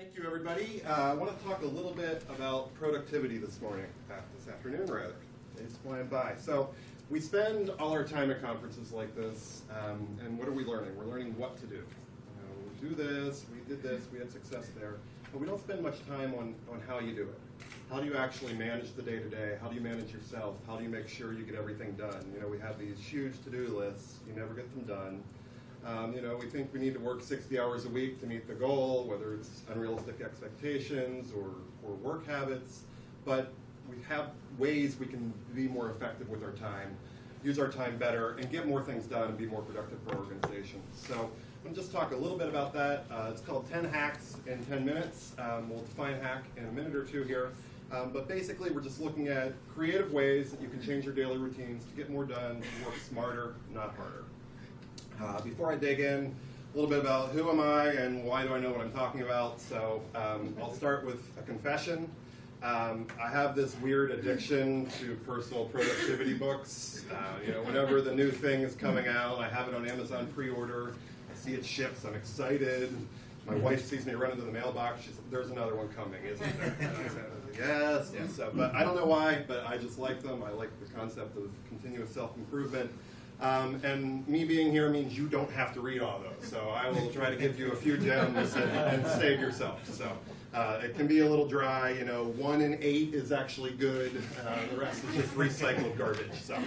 Thank you, everybody. I want to talk a little bit about productivity this afternoon, rather. It's flying by. So we spend all our time at conferences like this, and what are we learning? We're learning what to do. We do this, we did this, we had success there, but we don't spend much time on how you do it. How do you actually manage the day-to-day? How do you manage yourself? How do you make sure you get everything done? You know, we have these huge to-do lists. You never get them done. We think we need to work 60 hours a week to meet the goal, whether it's unrealistic expectations or work habits, but we have ways we can be more effective with our time, use our time better, and get more things done and be more productive for our organizations. So I'm going to just talk a little bit about that. It's called 10 Hacks in 10 Minutes. We'll define hack in a minute or two here. But basically, we're just looking at creative ways that you can change your daily routines to get more done, to work smarter, not harder. Before I dig in, a little bit about who am I and why do I know what I'm talking about. So I'll start with a confession. I have this weird addiction to personal productivity books. Whenever the new thing is coming out, I have it on Amazon pre-order. I see it ships, I'm excited. My wife sees me run into the mailbox. She says, "There's another one coming, isn't there?" And I said, yes. So, but I don't know why, but I just like them. I like the concept of continuous self-improvement. And me being here means you don't have to read all those. So I will try to give you a few gems and save yourself. So it can be a little dry. 1 in 8 is actually good. The rest is just recycled garbage. So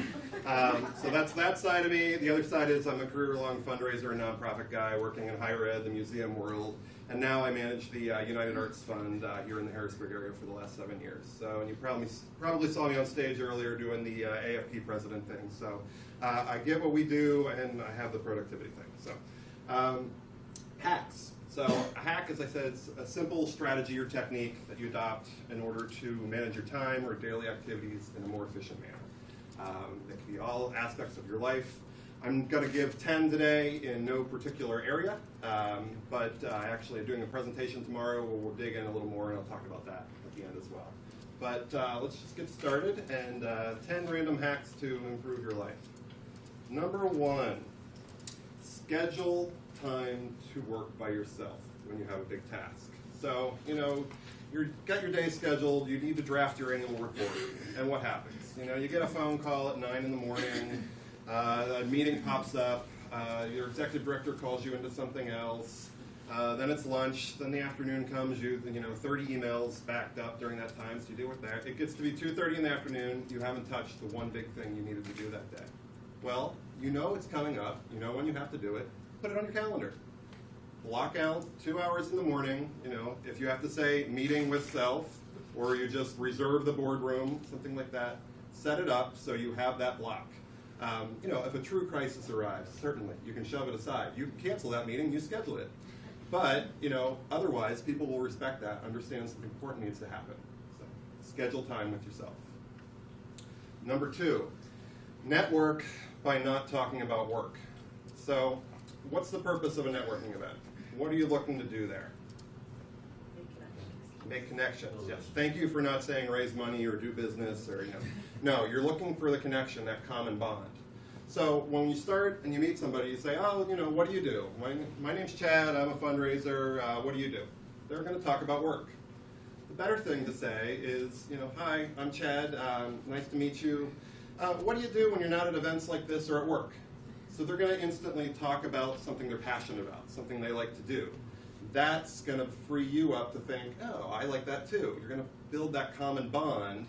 that's that side of me. The other side is I'm a career-long fundraiser and nonprofit guy working in higher ed, the museum world. And now I manage the United Arts Fund here in the Harrisburg area for the last 7 years. So, and you probably saw me on stage earlier doing the AFP president thing. So I get what we do, and I have the productivity thing. So hacks. So a hack, as I said, is a simple strategy or technique that you adopt in order to manage your time or daily activities in a more efficient manner. It can be all aspects of your life. I'm going to give 10 today in no particular area, but I actually am doing a presentation tomorrow where we'll dig in a little more, and I'll talk about that at the end as well. But let's just get started, and 10 random hacks to improve your life. Number 1, schedule time to work by yourself when you have a big task. So, you've got your day scheduled, you need to draft your annual report, and what happens? You get a phone call at 9 in the morning, a meeting pops up, your executive director calls you into something else, then it's lunch, then the afternoon comes, 30 emails backed up during that time, so you deal with that. It gets to be 2:30 in the afternoon, you haven't touched the one big thing you needed to do that day. Well, it's coming up, when you have to do it, put it on your calendar. Block out 2 hours in the morning, if you have to say meeting with self, or you just reserve the boardroom, something like that, set it up so you have that block. If a true crisis arrives, certainly, you can shove it aside. You can cancel that meeting, you schedule it. But, otherwise, people will respect that, understand something important needs to happen. So, schedule time with yourself. Number 2, network by not talking about work. So, what's the purpose of a networking event? What are you looking to do there? Make connections, yes. Thank you for not saying raise money or do business or, No, you're looking for the connection, that common bond. So when you start and you meet somebody, you say, oh, what do you do? My name's Chad, I'm a fundraiser, what do you do? They're going to talk about work. The better thing to say is, hi, I'm Chad, nice to meet you. What do you do when you're not at events like this or at work? So they're going to instantly talk about something they're passionate about, something they like to do. That's going to free you up to think, oh, I like that too. You're going to build that common bond.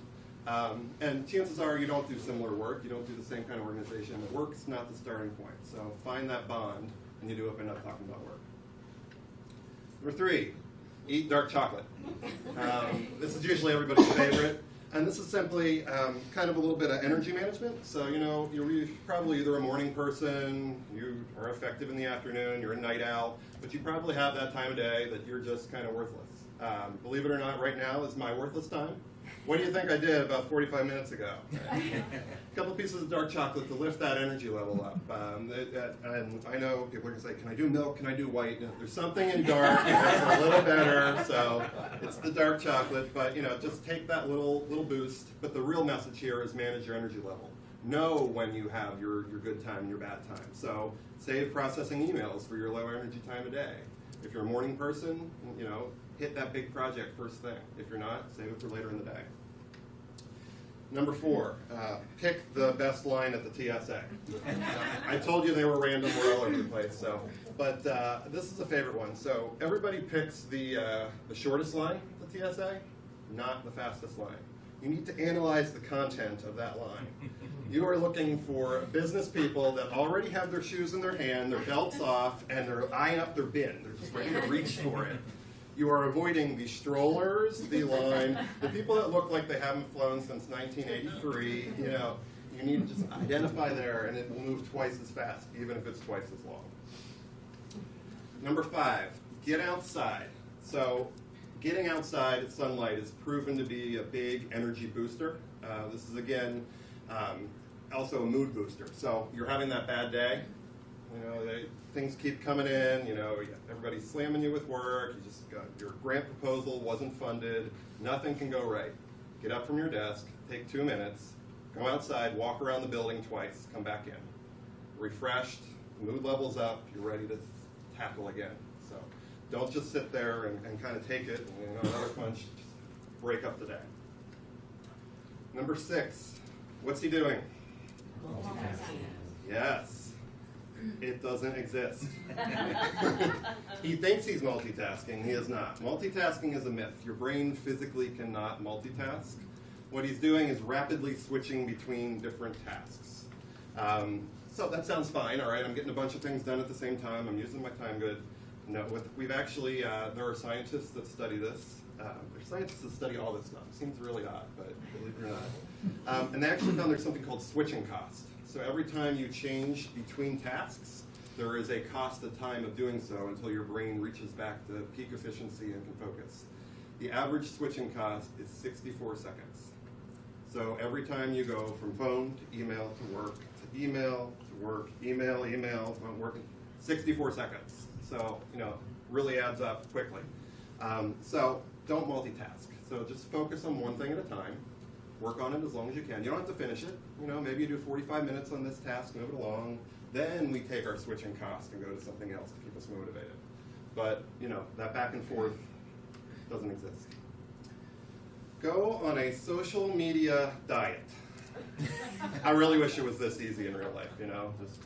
And chances are you don't do similar work. You don't do the same kind of organization. Work's not the starting point. So find that bond, and you do it by not talking about work. Number 3, eat dark chocolate. This is usually everybody's favorite. And this is simply kind of a little bit of energy management. So, you're probably either a morning person, you are effective in the afternoon, you're a night owl, but you probably have that time of day that you're just kind of worthless. Believe it or not, right now is my worthless time. What do you think I did about 45 minutes ago? A couple pieces of dark chocolate to lift that energy level up. And I know people are going to say, can I do milk? Can I do white? There's something in dark that's a little better, so it's the dark chocolate. But just take that little boost. But the real message here is manage your energy level. Know when you have your good time and your bad time. So save processing emails for your low energy time of day. If you're a morning person, hit that big project first thing. If you're not, save it for later in the day. Number 4, pick the best line at the TSA. I told you they were random, we're all over the place. But this is a favorite one. So everybody picks the shortest line at the TSA, not the fastest line. You need to analyze the content of that line. You are looking for business people that already have their shoes in their hand, their belts off, and they're eyeing up their bin. They're just ready to reach for it. You are avoiding the strollers, the line, the people that look like they haven't flown since 1983. You need to just identify there, and it will move twice as fast, even if it's twice as long. Number 5, get outside. So getting outside at sunlight is proven to be a big energy booster. This is, again, also a mood booster. So you're having that bad day. Things keep coming in, everybody's slamming you with work, your grant proposal wasn't funded, nothing can go right. Get up from your desk, take 2 minutes, go outside, walk around the building twice, come back in. Refreshed, mood level's up, you're ready to tackle again. So don't just sit there and kind of take it, and another punch, just break up the day. Number 6, what's he doing? Yes. It doesn't exist. He thinks he's multitasking. He is not. Multitasking is a myth. Your brain physically cannot multitask. What he's doing is rapidly switching between different tasks. So that sounds fine. All right, I'm getting a bunch of things done at the same time. I'm using my time good. No, we've actually, there are scientists that study this. There's scientists that study all this stuff. It seems really odd, but believe it or not. And they actually found there's something called switching cost. So every time you change between tasks, there is a cost of time of doing so until your brain reaches back to peak efficiency and can focus. The average switching cost is 64 seconds. So every time you go from phone to email to work, to email to work, email, work, 64 seconds. So, really adds up quickly. So don't multitask. So just focus on one thing at a time. Work on it as long as you can. You don't have to finish it. Maybe you do 45 minutes on this task, move it along. Then we take our switching cost and go to something else to keep us motivated. But, that back and forth doesn't exist. Go on a social media diet. I really wish it was this easy in real life, just,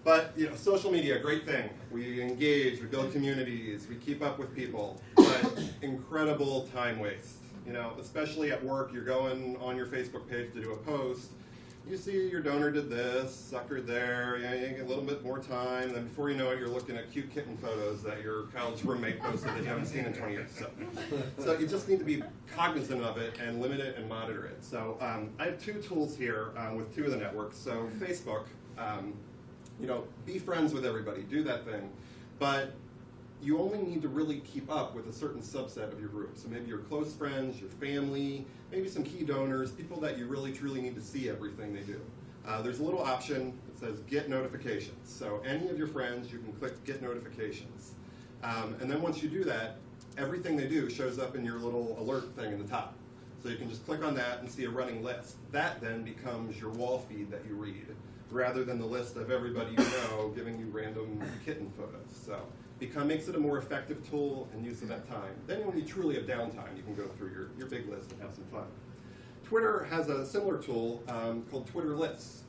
But, social media, great thing. We engage, we build communities, we keep up with people, but incredible time waste. Especially at work, you're going on your Facebook page to do a post, you see your donor did this, suckered there, you get a little bit more time, then before you know it, you're looking at cute kitten photos that your college roommate posted that you haven't seen in 20 years. So you just need to be cognizant of it and limit it and monitor it. So I have 2 tools here with 2 of the networks. So Facebook, be friends with everybody, do that thing, but you only need to really keep up with a certain subset of your group. So maybe your close friends, your family, maybe some key donors, people that you really truly need to see everything they do. There's a little option that says get notifications. So any of your friends, you can click get notifications. And then once you do that, everything they do shows up in your little alert thing in the top. So you can just click on that and see a running list. That then becomes your wall feed that you read, rather than the list of everybody you know giving you random kitten photos. So makes it a more effective tool and use of that time. Then when you truly have downtime, you can go through your big list and have some fun. Twitter has a similar tool called Twitter Lists.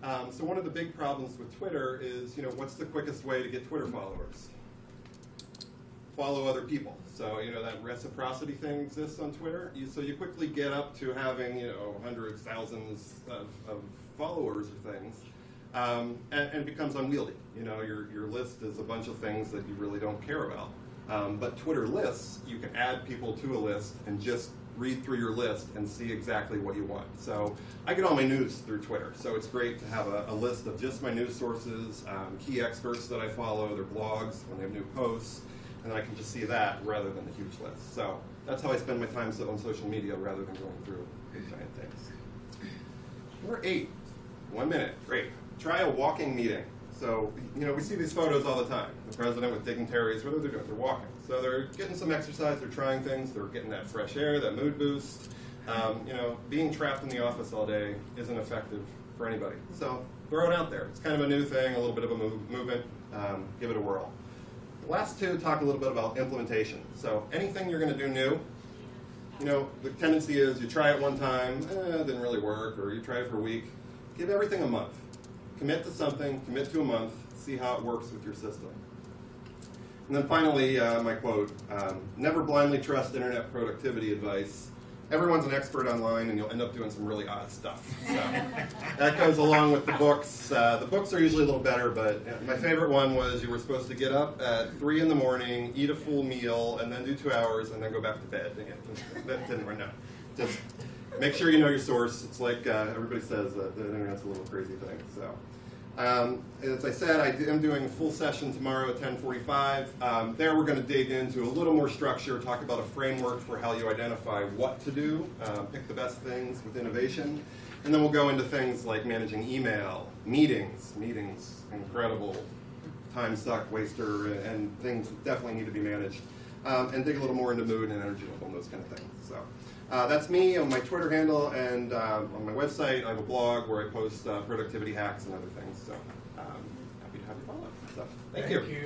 So one of the big problems with Twitter is, what's the quickest way to get Twitter followers? Follow other people. So, that reciprocity thing exists on Twitter. So you quickly get up to having, hundreds, thousands of followers or things. And it becomes unwieldy. Your list is a bunch of things that you really don't care about. But Twitter lists, you can add people to a list and just read through your list and see exactly what you want. So I get all my news through Twitter. So it's great to have a list of just my news sources, key experts that I follow, their blogs, when they have new posts, and I can just see that rather than the huge list. So that's how I spend my time on social media rather than going through big giant things. Number 8, 1 minute, great. Try a walking meeting. So, we see these photos all the time. The president with dignitaries, what are they doing? They're walking. So they're getting some exercise, they're trying things, they're getting that fresh air, that mood boost. Being trapped in the office all day isn't effective for anybody. So throw it out there. It's kind of a new thing, a little bit of a movement. Give it a whirl. The last two talk a little bit about implementation. So anything you're going to do new, you know, the tendency is you try it one time, it didn't really work, or you try it for a week. Give everything a month. Commit to something, commit to a month, see how it works with your system. And then finally, my quote, never blindly trust internet productivity advice. Everyone's an expert online, and you'll end up doing some really odd stuff. So that goes along with the books. The books are usually a little better, but my favorite one was you were supposed to get up at 3 in the morning, eat a full meal, and then do 2 hours, and then go back to bed. That didn't work. No. Just make sure you know your source. It's like everybody says that the internet's a little crazy thing. So. As I said, I am doing a full session tomorrow at 10:45. There we're going to dig into a little more structure, talk about a framework for how you identify what to do, pick the best things with innovation, and then we'll go into things like managing email, meetings, incredible time suck waster, and things that definitely need to be managed, and dig a little more into mood and energy level and those kind of things. So. That's me on my Twitter handle, and on my website I have a blog where I post productivity hacks and other things. So happy to have you follow. So, thank you.